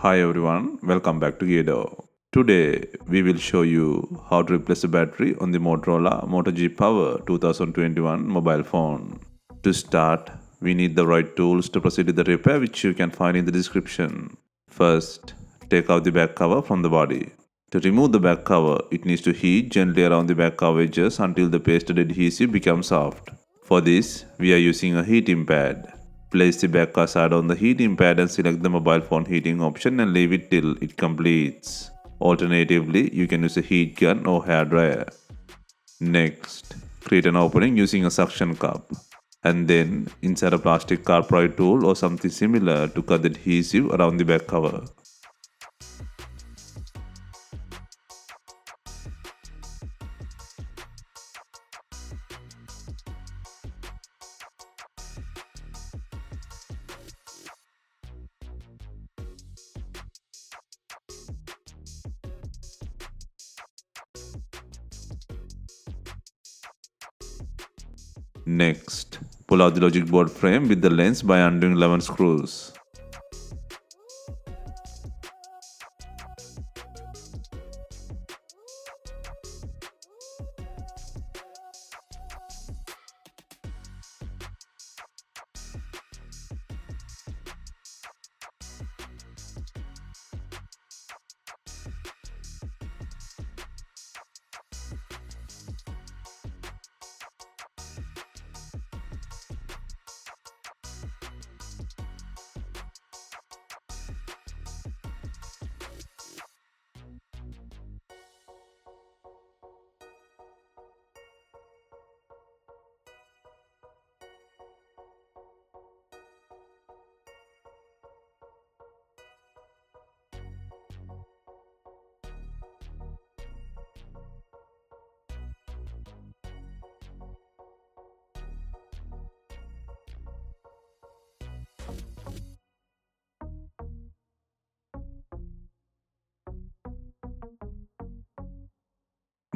Hi everyone, welcome back to DYOR. Today we will show you how to replace the battery on the Motorola Moto G Power 2021 mobile phone. To start, we need the right tools to proceed with the repair, which you can find in the description. First, take out the back cover from the body. To remove the back cover, it needs to heat gently around the back cover edges until the pasted adhesive becomes soft. For this, we are using a heating pad. Place the back side on the heating pad and select the mobile phone heating option and leave it till it completes. Alternatively, you can use a heat gun or hair dryer. Next, create an opening using a suction cup. And then insert a plastic carpet tool or something similar to cut the adhesive around the back cover. Next, pull out the logic board frame with the lens by undoing 11 screws.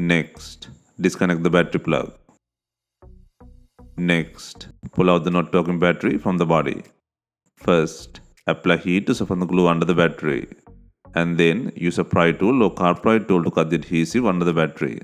Next, disconnect the battery plug. Next, pull out the not talking battery from the body. First, apply heat to soften the glue under the battery, and then use a pry tool or car pry tool to cut the adhesive under the battery.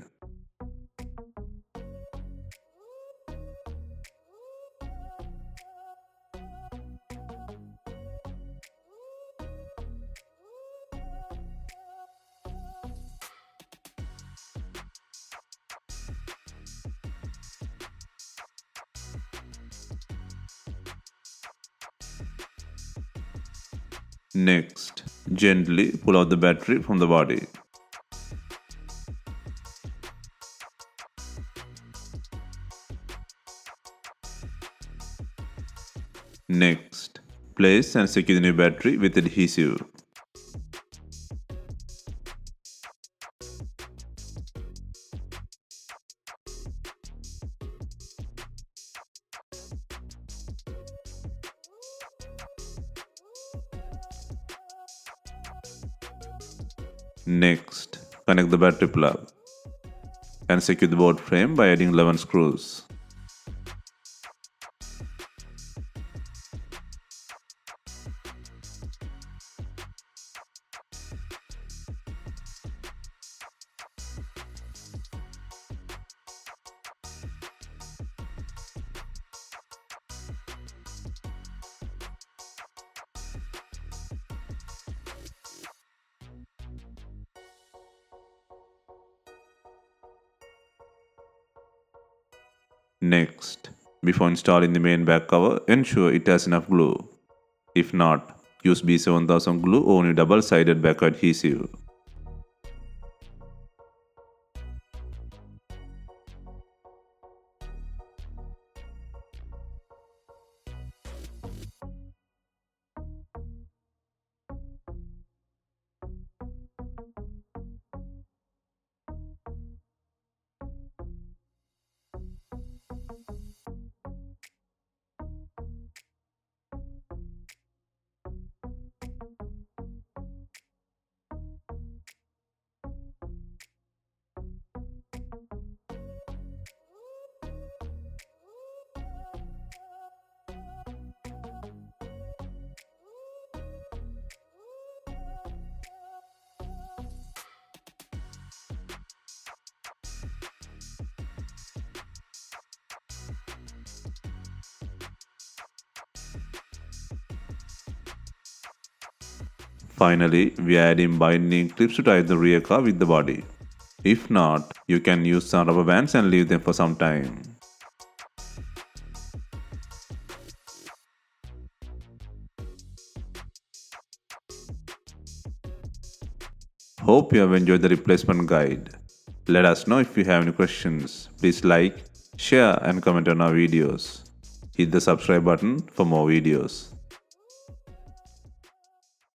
Next, gently pull out the battery from the body. Next, place and secure the new battery with adhesive. Next, connect the battery plug and secure the board frame by adding 11 screws. Next, before installing the main back cover, ensure it has enough glue. If not, use B7000 glue or only double-sided back adhesive. Finally, we add in binding clips to tie the rear car with the body. If not, you can use some rubber bands and leave them for some time. Hope you have enjoyed the replacement guide. Let us know if you have any questions. Please like, share and comment on our videos. Hit the subscribe button for more videos.